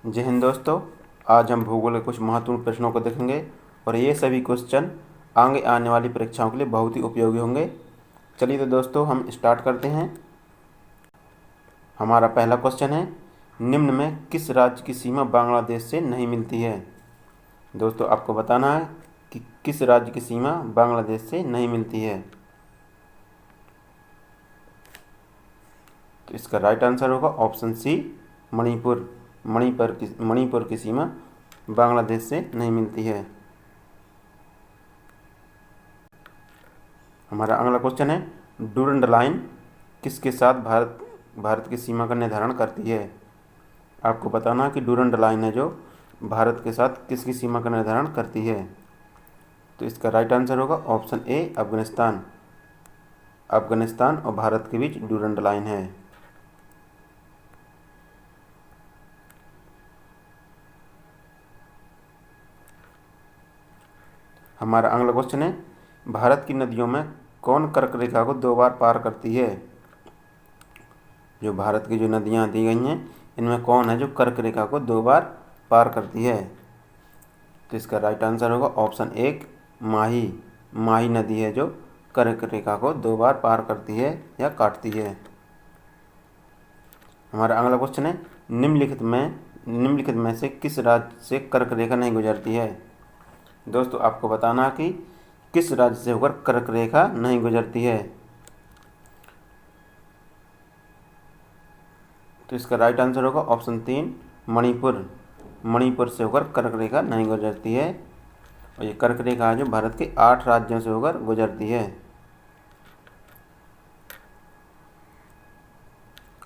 जय हिंद दोस्तों। आज हम भूगोल के कुछ महत्वपूर्ण प्रश्नों को देखेंगे और ये सभी क्वेश्चन आगे आने वाली परीक्षाओं के लिए बहुत ही उपयोगी होंगे। चलिए तो दोस्तों हम स्टार्ट करते हैं। हमारा पहला क्वेश्चन है, निम्न में किस राज्य की सीमा बांग्लादेश से नहीं मिलती है। दोस्तों आपको बताना है कि किस राज्य की सीमा बांग्लादेश से नहीं मिलती है। तो इसका राइट आंसर होगा ऑप्शन सी, मणिपुर। मणिपुर की सीमा बांग्लादेश से नहीं मिलती है। हमारा अगला क्वेश्चन है, डूरंड लाइन किसके साथ भारत की सीमा का निर्धारण करती है। आपको बताना कि डूरंड लाइन है जो भारत के साथ किसकी सीमा का निर्धारण करती है। तो इसका राइट आंसर होगा ऑप्शन ए, अफगानिस्तान। अफगानिस्तान और भारत के बीच डूरंड लाइन है। हमारा अगला क्वेश्चन है, भारत की नदियों में कौन कर्क रेखा को 2 बार पार करती है। जो भारत की जो नदियाँ दी गई हैं इनमें कौन है जो कर्क रेखा को 2 बार पार करती है। तो इसका राइट आंसर होगा ऑप्शन एक, माही। माही नदी है जो कर्क रेखा को 2 बार पार करती है या काटती है। हमारा अगला क्वेश्चन है, निम्नलिखित में से किस राज्य से कर्क रेखा नहीं गुजरती है। दोस्तों आपको बताना कि किस राज्य से होकर कर्क रेखा नहीं गुजरती है। तो इसका राइट आंसर होगा ऑप्शन 3, मणिपुर। मणिपुर से होकर कर्क रेखा नहीं गुजरती है और ये कर्क रेखा है जो भारत के 8 राज्यों से होकर गुजरती है।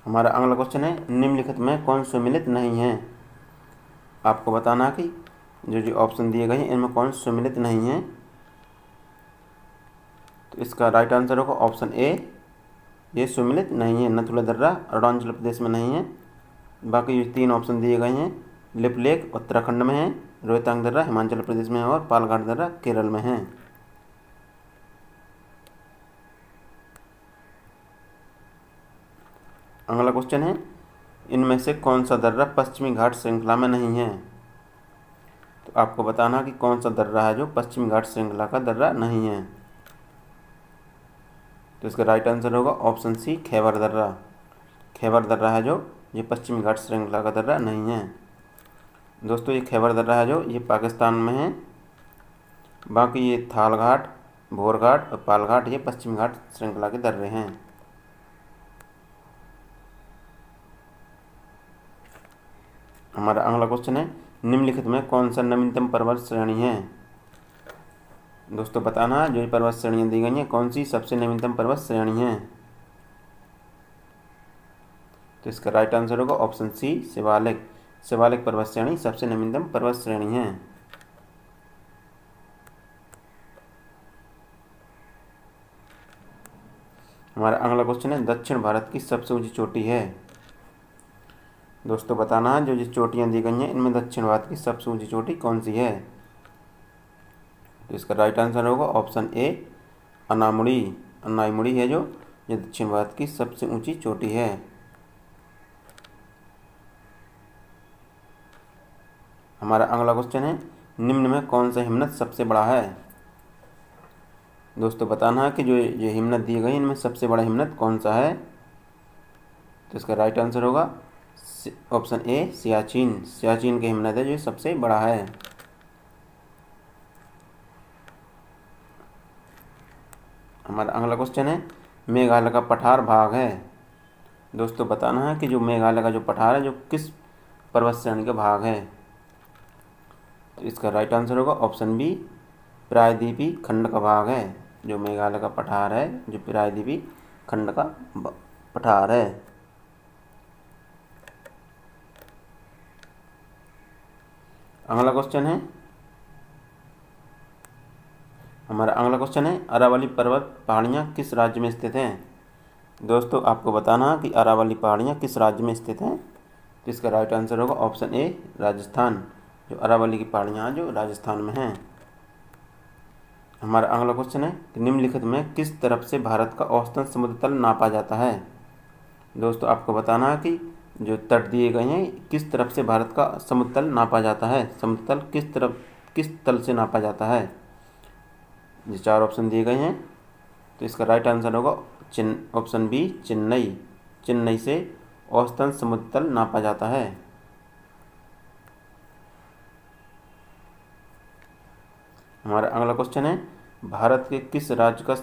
हमारा अगला क्वेश्चन है, निम्नलिखित में कौन सुमेलित नहीं है। आपको बताना कि जो ऑप्शन दिए गए हैं इनमें कौन सुमेलित नहीं है। तो इसका राइट आंसर होगा ऑप्शन ए, ये सुमेलित नहीं है। नथुला दर्रा अरुणाचल प्रदेश में नहीं है। बाकी जो 3 ऑप्शन दिए गए हैं, लिप लेक उत्तराखंड में है, रोहतांग दर्रा हिमाचल प्रदेश में है और पालघाट दर्रा केरल में है। अगला क्वेश्चन है, इनमें से कौन सा दर्रा पश्चिमी घाट श्रृंखला में नहीं है। तो आपको बताना कि कौन सा दर्रा है जो पश्चिमी घाट श्रृंखला का दर्रा नहीं है। तो इसका राइट आंसर होगा ऑप्शन सी, खैबर दर्रा। खैबर दर्रा है जो ये पश्चिमी घाट श्रृंखला का दर्रा नहीं है। दोस्तों ये खैबर दर्रा है जो ये पाकिस्तान में है। बाकी ये थाल घाट, भोर घाट और पाल घाट ये पश्चिमी घाट श्रृंखला के दर्रे हैं। हमारा अगला क्वेश्चन है, निम्नलिखित में कौन सा नवीनतम पर्वत श्रेणी है। दोस्तों बताना जो पर्वत श्रेणियाँ दी गई हैं कौन सी सबसे नवीनतम पर्वत श्रेणी है। तो इसका राइट आंसर होगा ऑप्शन सी, शिवालिक। शिवालिक पर्वत श्रेणी सबसे नवीनतम पर्वत श्रेणी है। हमारा अगला क्वेश्चन है, दक्षिण भारत की सबसे ऊंची चोटी है। दोस्तों बताना जो चोटियाँ दी गई हैं इनमें दक्षिण भारत की सबसे ऊंची चोटी कौन सी है। तो इसका राइट आंसर होगा ऑप्शन ए, अनामुड़ी। अनाईमुड़ी है जो ये दक्षिण भारत की सबसे ऊंची चोटी है। हमारा अगला क्वेश्चन है, निम्न में कौन सा हिमनद सबसे बड़ा है। दोस्तों बताना है कि जो हिमनद दिए गए इनमें सबसे बड़ा हिमनद कौन सा है। तो इसका राइट आंसर होगा ऑप्शन ए, सियाचिन। सियाचिन के हिमनद है जो सबसे बड़ा है। हमारा अगला क्वेश्चन है, मेघालय का पठार भाग है। दोस्तों बताना है कि जो मेघालय का जो पठार है जो किस पर्वत श्रेणी का भाग है। तो इसका राइट आंसर होगा ऑप्शन बी, प्रायद्वीपी खंड का भाग है। जो मेघालय का पठार है जो प्रायद्वीपी खंड का पठार है। अगला क्वेश्चन है, हमारा अगला क्वेश्चन है, अरावली पर्वत पहाड़ियाँ किस राज्य में स्थित हैं। दोस्तों आपको बताना कि अरावली पहाड़ियाँ किस राज्य में स्थित हैं। तो इसका राइट आंसर होगा ऑप्शन ए, राजस्थान। जो अरावली की पहाड़ियाँ जो राजस्थान में हैं। हमारा अगला क्वेश्चन है, निम्नलिखित में किस तरफ से भारत का औसतन समुद्र तल नापा जाता है। दोस्तों आपको बताना है कि जो तट दिए गए हैं, किस तरफ से भारत का समुद्र तल नापा जाता है, समुद्र तल किस तल से नापा जाता है। ये 4 ऑप्शन दिए गए हैं, तो इसका राइट आंसर होगा ऑप्शन बी, चेन्नई। चेन्नई से औसतन समुद्र तल नापा जाता है। हमारा अगला क्वेश्चन है, भारत के किस राज्य का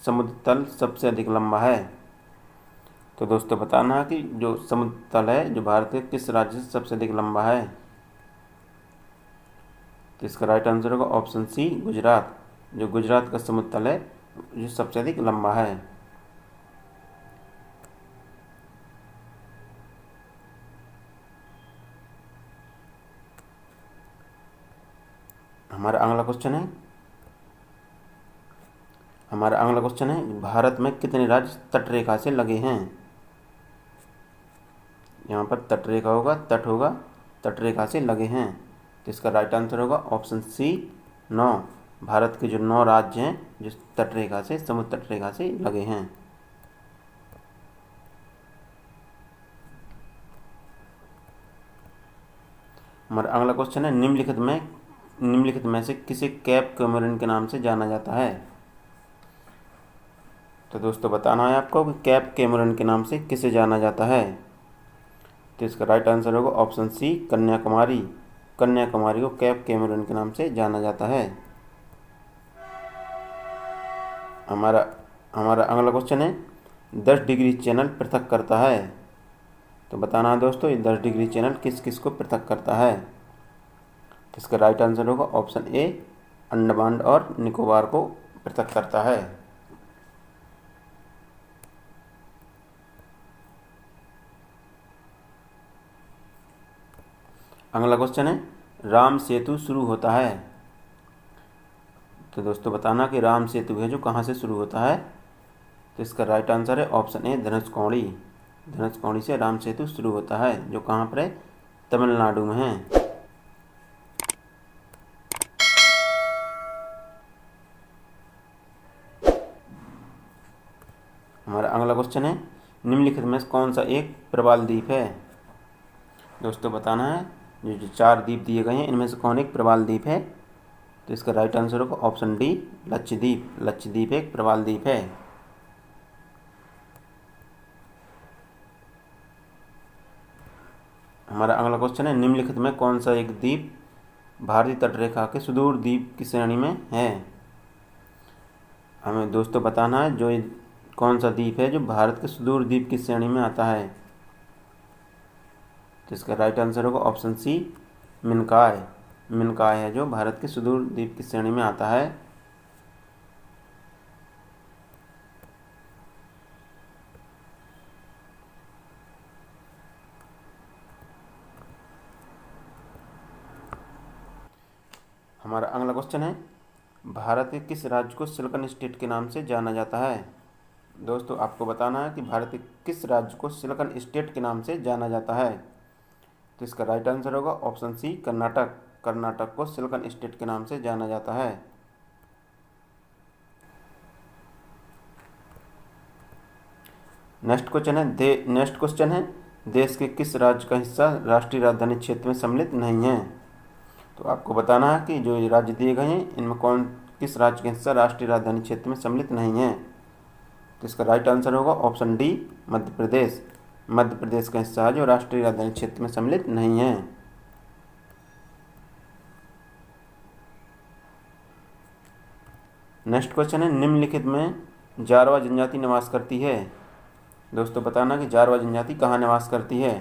समुद्र तल सबसे अधिक लंबा है। तो दोस्तों बताना है कि जो समुद्र तल है जो भारत के किस राज्य से सबसे अधिक लंबा है। तो इसका राइट आंसर होगा ऑप्शन सी, गुजरात। जो गुजरात का समुद्र तल है जो सबसे अधिक लंबा है। हमारा अगला क्वेश्चन है, भारत में कितने राज्य तटरेखा से लगे हैं। यहाँ पर तटरेखा होगा, तट होगा, तटरेखा से लगे हैं। तो इसका राइट आंसर होगा ऑप्शन सी, 9। भारत के जो 9 राज्य हैं जो तटरेखा से, समुद्र तटरेखा से लगे हैं। हमारा अगला क्वेश्चन है, निम्नलिखित में से किसे कैप कैमरून के नाम से जाना जाता है। तो दोस्तों बताना है आपको कि कैप कैमरून के नाम से किसे जाना जाता है। तो इसका राइट आंसर होगा ऑप्शन सी, कन्याकुमारी। कन्याकुमारी को कैप कैमरून के नाम से जाना जाता है। हमारा अगला क्वेश्चन है, 10 डिग्री चैनल पृथक करता है। तो बताना है दोस्तों, ये 10 डिग्री चैनल किस किस को पृथक करता है। तो इसका राइट आंसर होगा ऑप्शन ए, अंडमान और निकोबार को पृथक करता है। अगला क्वेश्चन है, राम सेतु शुरू होता है। तो दोस्तों बताना कि राम सेतु है जो कहाँ से शुरू होता है। तो इसका राइट आंसर है ऑप्शन ए, धनुषकोडी। धनुषकोडी से राम सेतु शुरू होता है जो कहाँ पर है, तमिलनाडु में है। हमारा अगला क्वेश्चन है, निम्नलिखित में कौन सा एक प्रवाल द्वीप है। दोस्तों बताना है जो 4 द्वीप दिए गए हैं इनमें से कौन एक प्रवाल द्वीप है। तो इसका राइट आंसर होगा ऑप्शन डी, लक्षद्वीप। लक्षद्वीप एक प्रवाल द्वीप है। हमारा अगला क्वेश्चन है, निम्नलिखित में कौन सा एक द्वीप भारतीय तटरेखा के सुदूर द्वीप की श्रेणी में है। हमें दोस्तों बताना है जो कौन सा द्वीप है जो भारत के सुदूर द्वीप की श्रेणी में आता है। तो इसका राइट आंसर होगा ऑप्शन सी, मिनकॉय। मिनकॉय है जो भारत के सुदूर द्वीप की श्रेणी में आता है। हमारा अगला क्वेश्चन है, भारत के किस राज्य को सिलिकॉन स्टेट के नाम से जाना जाता है। दोस्तों आपको बताना है कि भारत के किस राज्य को सिलिकॉन स्टेट के नाम से जाना जाता है। तो इसका राइट आंसर होगा ऑप्शन सी, कर्नाटक। कर्नाटक को सिलिकॉन स्टेट के नाम से जाना जाता है। नेक्स्ट क्वेश्चन है, देश के किस राज्य का हिस्सा राष्ट्रीय राजधानी क्षेत्र में सम्मिलित नहीं है। तो आपको बताना है कि जो राज्य दिए गए हैं इनमें किस राज्य का हिस्सा राष्ट्रीय राजधानी क्षेत्र में सम्मिलित नहीं है। तो इसका राइट आंसर होगा ऑप्शन डी, मध्य प्रदेश। मध्य प्रदेश का हिस्सा है जो राष्ट्रीय राजधानी क्षेत्र में सम्मिलित नहीं है। नेक्स्ट क्वेश्चन है, निम्नलिखित में जारवा जनजाति निवास करती है। दोस्तों बताना कि जारवा जनजाति कहाँ निवास करती है।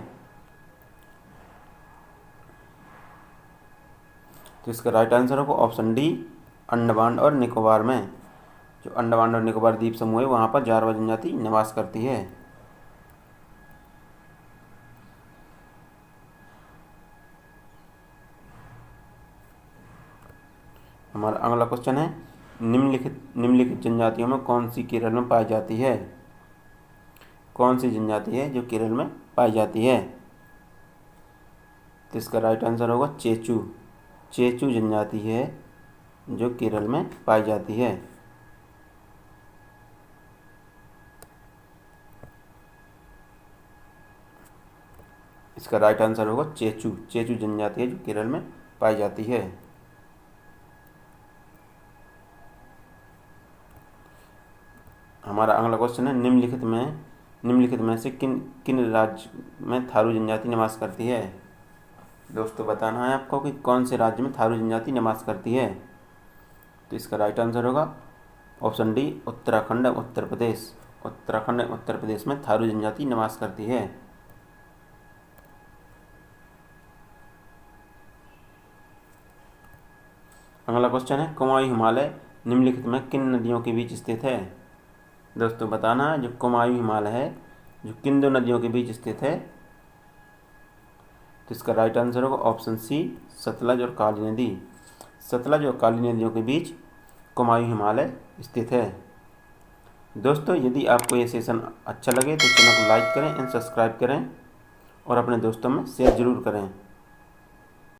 तो इसका राइट आंसर होगा ऑप्शन डी, अंडमान और निकोबार में। जो अंडमान और निकोबार द्वीप समूह है वहाँ पर जारवा जनजाति निवास करती है। हमारा अगला क्वेश्चन है, निम्नलिखित जनजातियों में कौन सी केरल में पाई जाती है। कौन सी जनजाति है जो केरल में पाई जाती है। तो इसका राइट आंसर होगा चेचू। चेचू जनजाति है जो केरल में पाई जाती है। इसका राइट आंसर होगा चेचू। चेचू जनजाति है जो केरल में पाई जाती है। हमारा अगला क्वेश्चन है, निम्नलिखित में से किन किन राज्य में थारू जनजाति निवास करती है। दोस्तों बताना है आपको कि कौन से राज्य में थारू जनजाति निवास करती है। तो इसका राइट आंसर होगा ऑप्शन डी, उत्तराखंड उत्तर प्रदेश। उत्तराखंड उत्तर प्रदेश में थारू जनजाति निवास करती है। अगला क्वेश्चन है, कुमायूं हिमालय निम्नलिखित में किन नदियों के बीच स्थित है। दोस्तों बताना है जो कुमायूं हिमालय है जो किन दो नदियों के बीच स्थित है। तो इसका राइट आंसर होगा ऑप्शन सी, सतलज और काली नदी। सतलज और काली नदियों के बीच कुमायूं हिमालय स्थित है। दोस्तों यदि आपको ये सेशन अच्छा लगे तो चैनल को लाइक करें एंड सब्सक्राइब करें और अपने दोस्तों में शेयर जरूर करें।